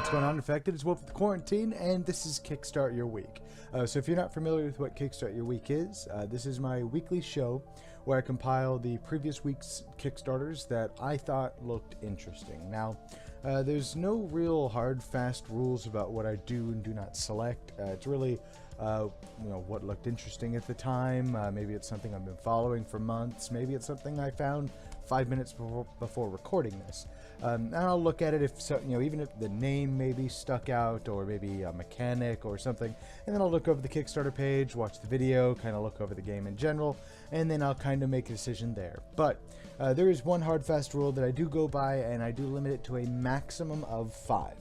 What's going on, Infected? It's Wolf with Quarantine, and this is Kickstart Your Week. So if you're not familiar with what Kickstart Your Week is, this is my weekly show where I compile the previous week's Kickstarters that I thought looked interesting. Now, there's no real hard, fast rules about what I do and do not select. It's really, what looked interesting at the time. Maybe it's something I've been following for months. Maybe it's something I found 5 minutes before recording this. And I'll look at it if so, even if the name maybe stuck out, or maybe a mechanic or something, and then I'll look over the Kickstarter page, watch the video, kind of look over the game in general, and then I'll kind of make a decision there. But there is one hard fast rule that I do go by, and I do limit it to a maximum of 5.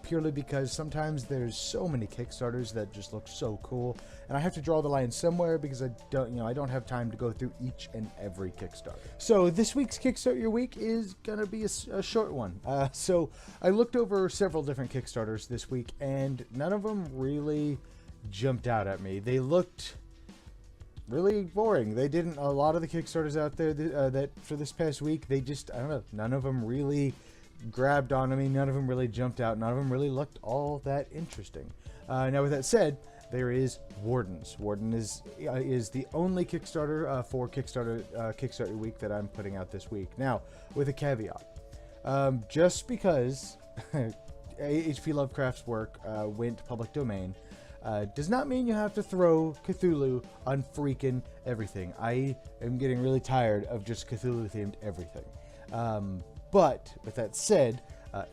Purely because sometimes there's so many Kickstarters that just look so cool, and I have to draw the line somewhere because I don't have time to go through each and every Kickstarter. So this week's Kickstart Your Week is gonna be a short one. So I looked over several different Kickstarters this week, and none of them really jumped out at me. They looked really boring. They didn't. A lot of the Kickstarters out there that for this past week, they just, I don't know, none of them really grabbed onto me. None of them really jumped out. None of them really looked all that interesting. Now, with that said, there is Wardens. Warden is the only Kickstarter for Kickstart Your Week that I'm putting out this week. Now, with a caveat, just because H.P. Lovecraft's work went public domain does not mean you have to throw Cthulhu on freaking everything. I am getting really tired of just Cthulhu-themed everything. But with that said,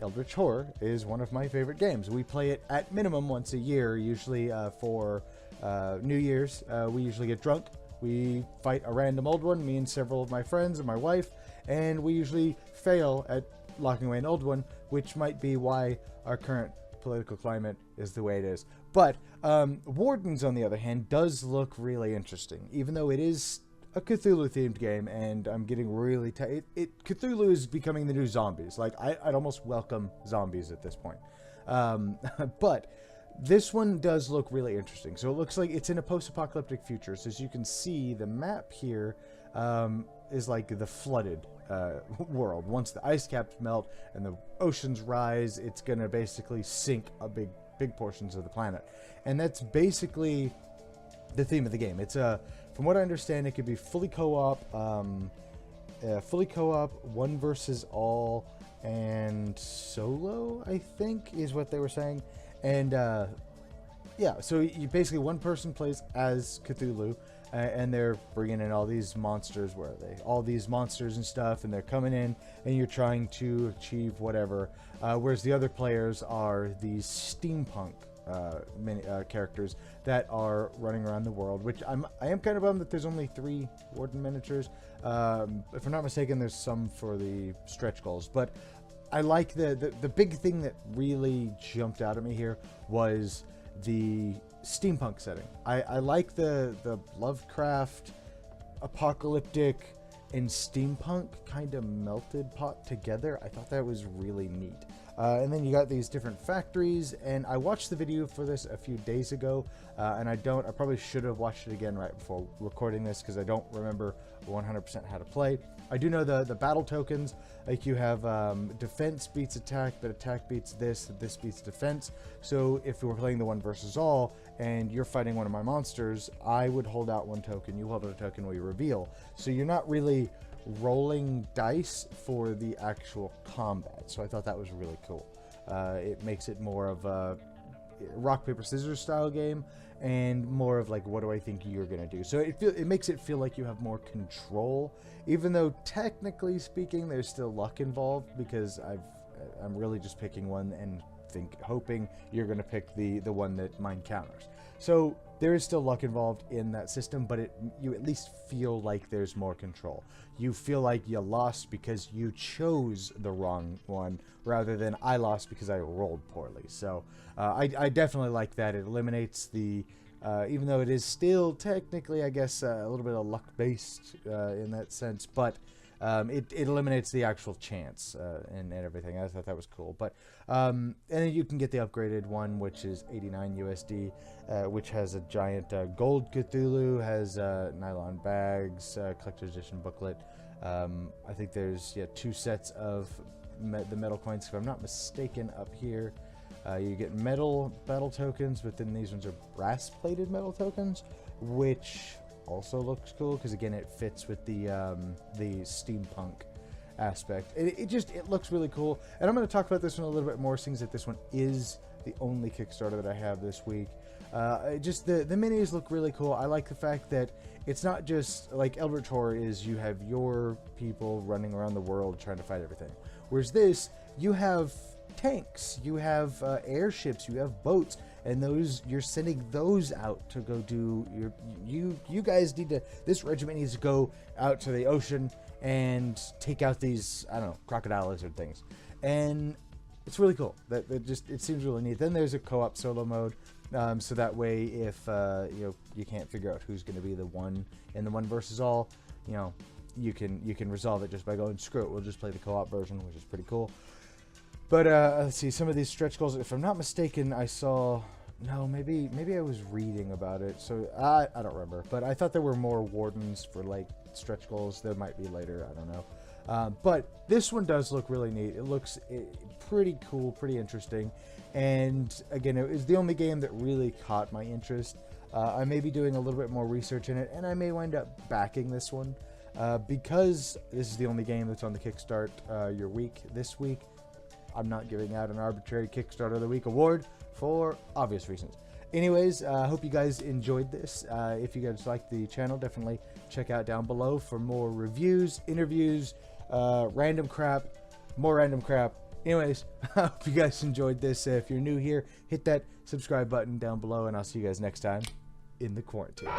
Eldritch Horror is one of my favorite games. We play it at minimum once a year, usually for New Year's. We usually get drunk. We fight a random old one, me and several of my friends and my wife, and we usually fail at locking away an old one, which might be why our current political climate is the way it is. But Wardens, on the other hand, does look really interesting, even though it is a Cthulhu-themed game, and I'm getting really tired. Cthulhu is becoming the new zombies. Like, I'd almost welcome zombies at this point. But this one does look really interesting. So it looks like it's in a post-apocalyptic future. So as you can see, the map here is like the flooded world. Once the ice caps melt and the oceans rise, it's going to basically sink a big portions of the planet. And that's basically the theme of the game. It's from what I understand, it could be fully co-op, one versus all, and solo, I think, is what they were saying. And yeah, so you basically, one person plays as Cthulhu, and they're bringing in all these monsters. Where are they? All these monsters and stuff, and they're coming in, and you're trying to achieve whatever. Whereas the other players are these steampunk characters that are running around the world, which I am kind of bummed that there's only 3 Warden miniatures. If I'm not mistaken, there's some for the stretch goals, but I like the big thing that really jumped out at me here was the steampunk setting. I like the Lovecraft apocalyptic and steampunk kind of melted pot together. I thought that was really neat. And then you got these different factories, and I watched the video for this a few days ago, and I probably should have watched it again right before recording this, because I don't remember 100% how to play. I do know the battle tokens, like you have defense beats attack, but attack beats this beats defense. So if we were playing the one versus all, and you're fighting one of my monsters, I would hold out one token, you hold out a token, we reveal. So you're not really rolling dice for the actual combat. So I thought that was really cool. It makes it more of a rock paper scissors style game, and more of like, what do I think you're gonna do? So it makes it feel like you have more control, even though technically speaking there's still luck involved, because I'm really just picking one and hoping you're gonna pick the one that mine counters. So there is still luck involved in that system, but you at least feel like there's more control. You feel like you lost because you chose the wrong one, rather than I lost because I rolled poorly. So I definitely like that. It eliminates the, even though it is still technically, I guess, a little bit of luck-based in that sense, but it eliminates the actual chance and everything. I thought that was cool. But and then you can get the upgraded one, which is 89 USD, which has a giant gold Cthulhu, has nylon bags, collector's edition booklet. I think there's 2 sets of the metal coins, if I'm not mistaken, up here. You get metal tokens, but then these ones are brass-plated metal tokens, which also looks cool because again it fits with the steampunk aspect. It looks really cool, and I'm going to talk about this one a little bit more, since that this one is the only Kickstarter that I have this week. Just the minis look really cool. I like the fact that it's not just like Eldritch Horror is you have your people running around the world trying to fight everything, whereas this, you have tanks, you have airships, you have boats, and those, you're sending those out to go do you guys need to, this regiment needs to go out to the ocean and take out these, I don't know, crocodile lizard things, and it's really cool. It seems really neat. Then there's a co-op solo mode, so that way if you can't figure out who's going to be the one in the one versus all, you can resolve it just by going, screw it, we'll just play the co-op version, which is pretty cool. But let's see, some of these stretch goals, if I'm not mistaken, I saw, no, maybe I was reading about it, so I don't remember, but I thought there were more wardens for like stretch goals. There might be later, I don't know. But this one does look really neat. It looks pretty cool, pretty interesting, and again, it was the only game that really caught my interest. I may be doing a little bit more research in it, and I may wind up backing this one, because this is the only game that's on the Kickstart Your Week this week. I'm not giving out an arbitrary Kickstarter of the Week award for obvious reasons. Anyways, I hope you guys enjoyed this. If you guys like the channel, definitely check out down below for more reviews, interviews, random crap, more random crap. Anyways, I hope you guys enjoyed this. If you're new here, hit that subscribe button down below, and I'll see you guys next time in the quarantine.